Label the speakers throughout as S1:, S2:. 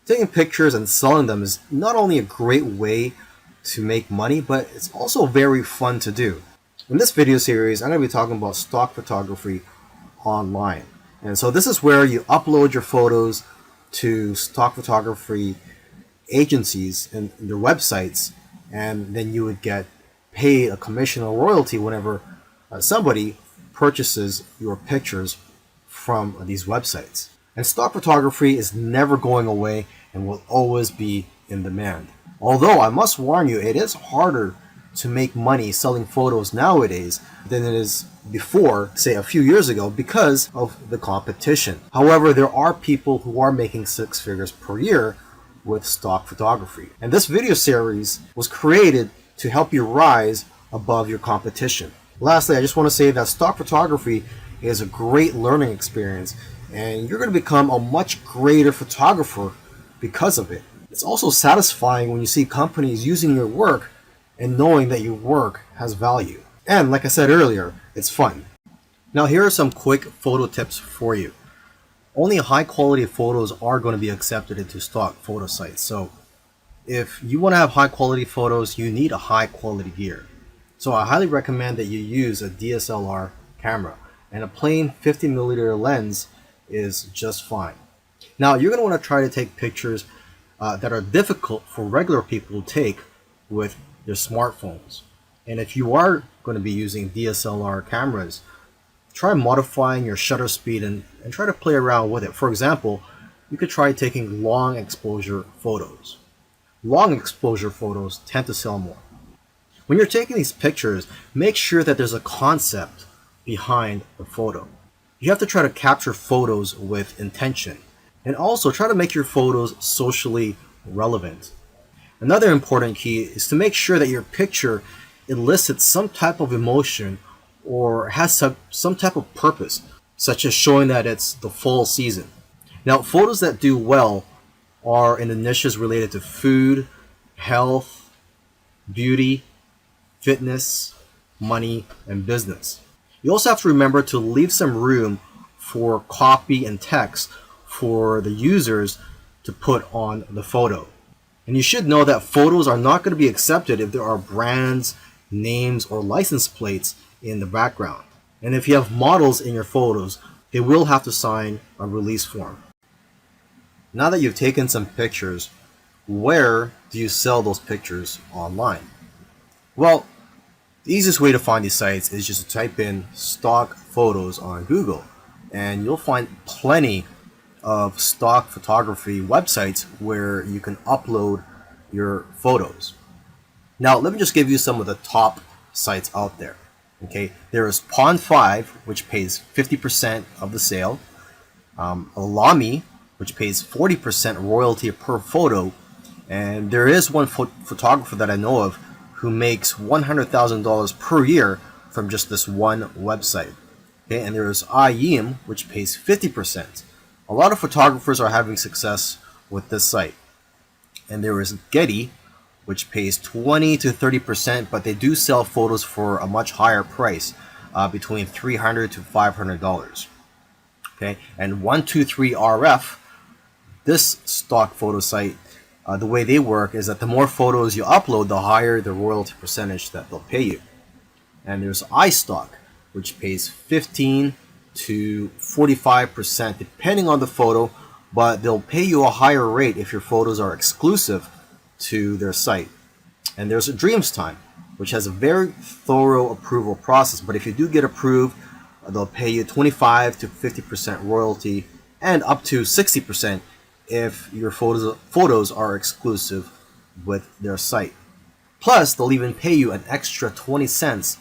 S1: Taking pictures and selling them is not only a great way to make money, but it's also very fun to do. In this video series, I'm going to be talking about stock photography online. And so this is where you upload your photos to stock photography agencies and their websites, and then you would get paid a commission or royalty whenever somebody purchases your pictures from these websites. And stock photography is never going away and will always be in demand. Although I must warn you, it is harder to make money selling photos nowadays than it is before, say a few years ago, because of the competition. However, there are people who are making six figures per year with stock photography. And this video series was created to help you rise above your competition. Lastly, I just want to say that stock photography is a great learning experience, and you're going to become a much greater photographer because of it. It's also satisfying when you see companies using your work and knowing that your work has value. And like I said earlier, it's fun. Now here are some quick photo tips for you. Only high quality photos are going to be accepted into stock photo sites. So if you want to have high quality photos, you need a high quality gear. So I highly recommend that you use a DSLR camera, and a plain 50mm lens is just fine. Now you're going to want to try to take pictures that are difficult for regular people to take with their smartphones. And if you are going to be using DSLR cameras, try modifying your shutter speed and try to play around with it. For example, you could try taking long exposure photos. Long exposure photos tend to sell more. When you're taking these pictures, make sure that there's a concept behind the photo. You have to try to capture photos with intention, and also try to make your photos socially relevant. Another important key is to make sure that your picture elicits some type of emotion or has some type of purpose, such as showing that it's the fall season. Now, photos that do well are in the niches related to food, health, beauty, fitness, money, and business. You also have to remember to leave some room for copy and text for the users to put on the photo. And you should know that photos are not going to be accepted if there are brands, names, or license plates in the background. And if you have models in your photos, they will have to sign a release form. Now that you've taken some pictures, where do you sell those pictures online? Well, the easiest way to find these sites is just to type in stock photos on Google, and you'll find plenty of stock photography websites where you can upload your photos. Now, let me just give you some of the top sites out there. Okay, there is Pond5, which pays 50% of the sale, Alamy, which pays 40% royalty per photo, and there is one photographer that I know of who makes $100,000 per year from just this one website. Okay, and there's iYeem, which pays 50%. A lot of photographers are having success with this site. And there is Getty, which pays 20 to 30%, but they do sell photos for a much higher price, between $300 to $500. Okay, and 123RF, this stock photo site, the way they work is that the more photos you upload, the higher the royalty percentage that they'll pay you. And there's iStock, which pays 15 to 45% depending on the photo, but they'll pay you a higher rate if your photos are exclusive to their site. And there's a DreamsTime, which has a very thorough approval process, but if you do get approved, they'll pay you 25 to 50% royalty and up to 60% if your photos are exclusive with their site. Plus, they'll even pay you an extra 20 cents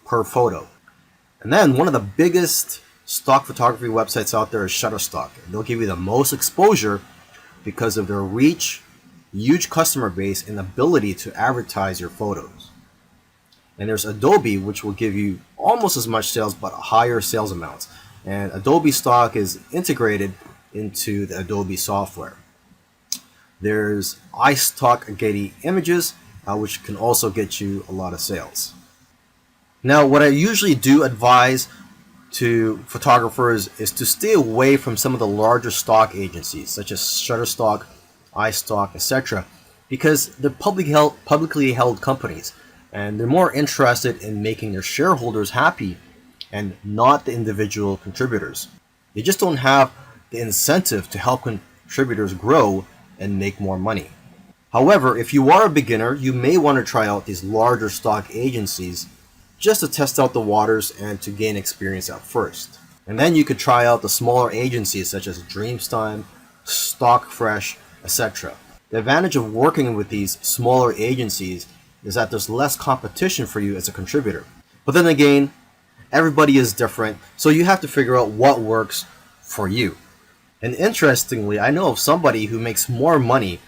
S1: per photo. And then one of the biggest stock photography websites out there is Shutterstock. They'll give you the most exposure because of their reach, huge customer base, and ability to advertise your photos. And there's Adobe, which will give you almost as much sales but higher sales amounts. And Adobe stock is integrated into the Adobe software. There's iStock Getty Images, which can also get you a lot of sales. Now, what I usually do advise to photographers is to stay away from some of the larger stock agencies such as Shutterstock, iStock, etc. Because they're publicly held companies, and they're more interested in making their shareholders happy and not the individual contributors. They just don't have the incentive to help contributors grow and make more money. However, if you are a beginner, you may want to try out these larger stock agencies just to test out the waters and to gain experience at first. And then you could try out the smaller agencies such as Dreamstime, StockFresh, etc. The advantage of working with these smaller agencies is that there's less competition for you as a contributor. But then again, everybody is different, so you have to figure out what works for you. And interestingly, I know of somebody who makes more money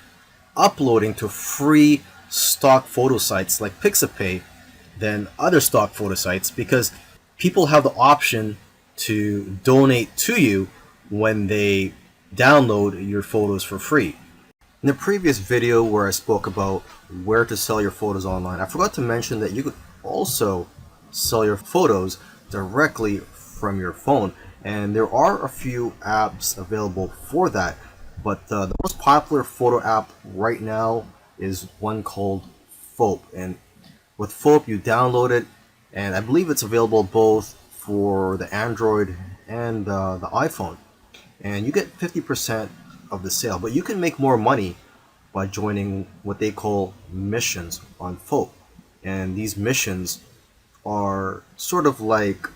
S1: uploading to free stock photo sites like Pixabay than other stock photo sites, because people have the option to donate to you when they download your photos for free. In the previous video where I spoke about where to sell your photos online, I forgot to mention that you could also sell your photos directly from your phone, and there are a few apps available for that. But the most popular photo app right now is one called Foap. And with Foap, you download it, and I believe it's available both for the Android and the iPhone. And you get 50% of the sale. But you can make more money by joining what they call missions on Foap. And these missions are sort of like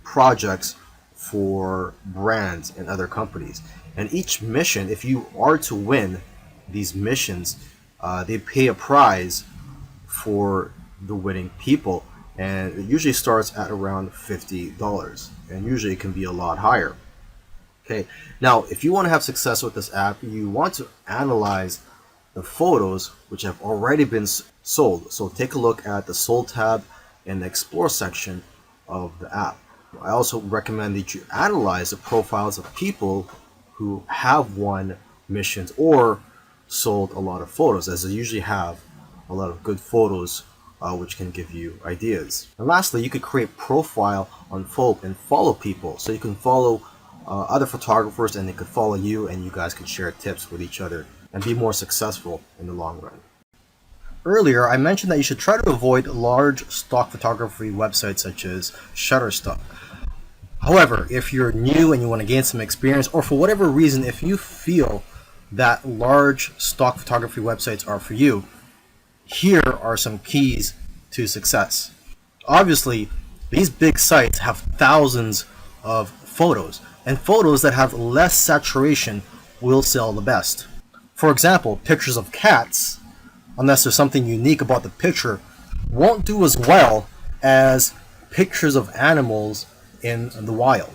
S1: projects for brands and other companies. And each mission, if you are to win these missions, they pay a prize for the winning people. And it usually starts at around $50. And usually it can be a lot higher. Okay, now if you want to have success with this app, you want to analyze the photos which have already been sold. So take a look at the Sold tab in the Explore section of the app. I also recommend that you analyze the profiles of people who have won missions or sold a lot of photos, as they usually have a lot of good photos which can give you ideas. And lastly, you could create profile on Foap and follow people. So you can follow other photographers and they could follow you, and you guys could share tips with each other and be more successful in the long run. Earlier, I mentioned that you should try to avoid large stock photography websites such as Shutterstock. However, if you're new and you want to gain some experience, or for whatever reason, if you feel that large stock photography websites are for you, here are some keys to success. Obviously, these big sites have thousands of photos, and photos that have less saturation will sell the best. For example, pictures of cats, unless there's something unique about the picture, won't do as well as pictures of animals in the wild.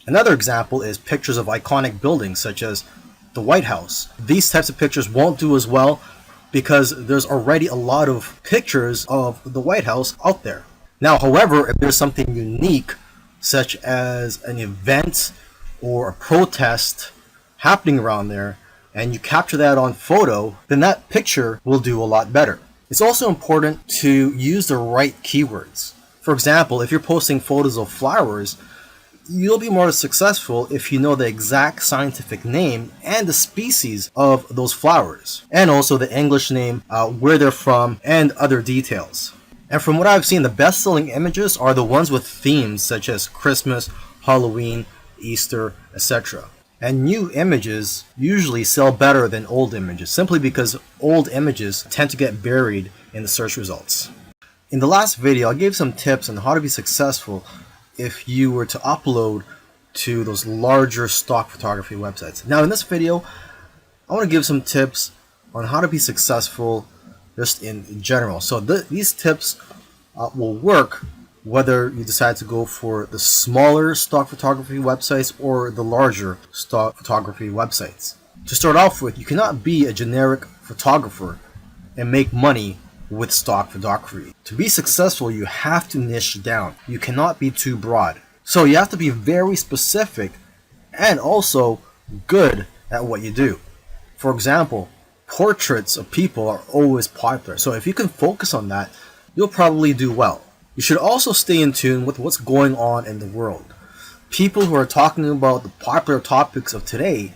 S1: Another example is pictures of iconic buildings such as the White House. These types of pictures won't do as well because there's already a lot of pictures of the White House out there. Now, however, if there's something unique such as an event or a protest happening around there, and you capture that on photo, then that picture will do a lot better. It's also important to use the right keywords. For example, if you're posting photos of flowers, you'll be more successful if you know the exact scientific name and the species of those flowers, and also the English name, where they're from, and other details. And from what I've seen, the best-selling images are the ones with themes such as Christmas, Halloween, Easter, etc. And new images usually sell better than old images, simply because old images tend to get buried in the search results. In the last video, I gave some tips on how to be successful if you were to upload to those larger stock photography websites. Now in this video, I want to give some tips on how to be successful just in general. So these tips will work whether you decide to go for the smaller stock photography websites or the larger stock photography websites. To start off with, you cannot be a generic photographer and make money with stock photography. To be successful, you have to niche down. You cannot be too broad. So you have to be very specific and also good at what you do. For example, portraits of people are always popular. So if you can focus on that, you'll probably do well. You should also stay in tune with what's going on in the world. People who are talking about the popular topics of today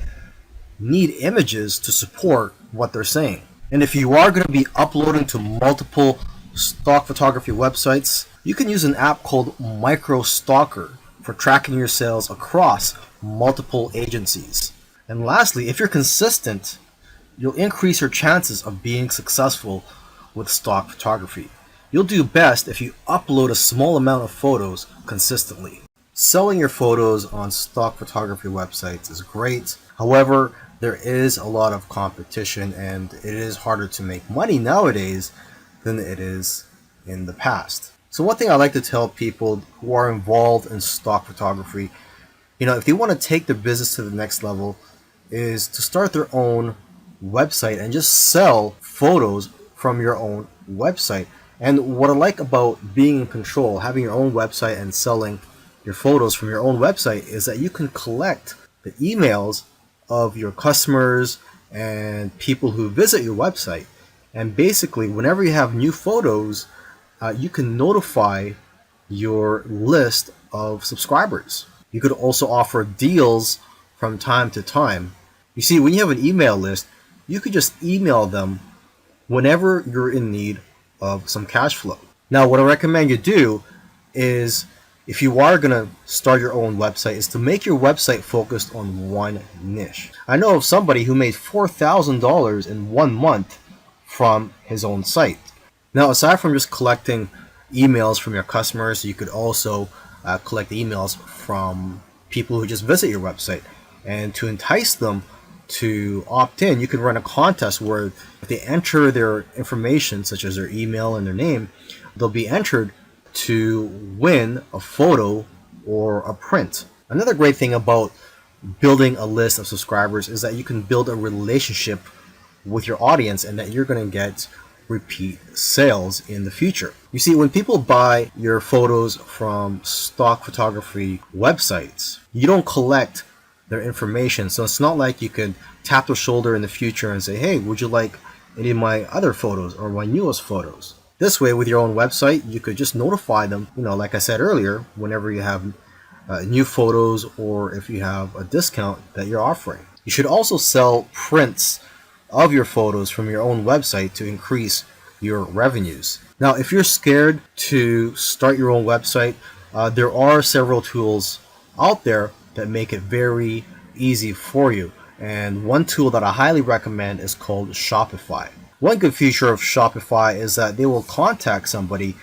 S1: need images to support what they're saying. And if you are going to be uploading to multiple stock photography websites, you can use an app called MicroStalker for tracking your sales across multiple agencies. And lastly, if you're consistent, you'll increase your chances of being successful with stock photography. You'll do best if you upload a small amount of photos consistently. Selling your photos on stock photography websites is great. However, there is a lot of competition and it is harder to make money nowadays than it is in the past. So one thing I like to tell people who are involved in stock photography, if they want to take their business to the next level, is to start their own website and just sell photos from your own website. And what I like about being in control, having your own website and selling your photos from your own website, is that you can collect the emails of your customers and people who visit your website. And basically, whenever you have new photos, you can notify your list of subscribers. You could also offer deals from time to time. You see, when you have an email list, you could just email them whenever you're in need of some cash flow. Now, what I recommend you do is, if you are going to start your own website, is to make your website focused on one niche. I know of somebody who made $4,000 in 1 month from his own site. Now, aside from just collecting emails from your customers, you could also collect emails from people who just visit your website. And to entice them to opt in, you can run a contest where if they enter their information, such as their email and their name, they'll be entered to win a photo or a print. Another great thing about building a list of subscribers is that you can build a relationship with your audience and that you're going to get repeat sales in the future. You see, when people buy your photos from stock photography websites, you don't collect their information. So it's not like you could tap their shoulder in the future and say, hey, would you like any of my other photos or my newest photos? This way, with your own website, you could just notify them, like I said earlier, whenever you have new photos or if you have a discount that you're offering. You should also sell prints of your photos from your own website to increase your revenues. Now, if you're scared to start your own website, there are several tools out there that make it very easy for you. And one tool that I highly recommend is called Shopify. One good feature of Shopify is that they will contact somebody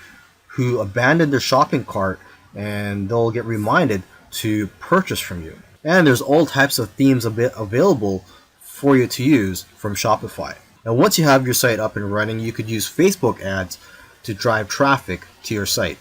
S1: who abandoned their shopping cart and they'll get reminded to purchase from you. And there's all types of themes available for you to use from Shopify. Now, once you have your site up and running, you could use Facebook ads to drive traffic to your site.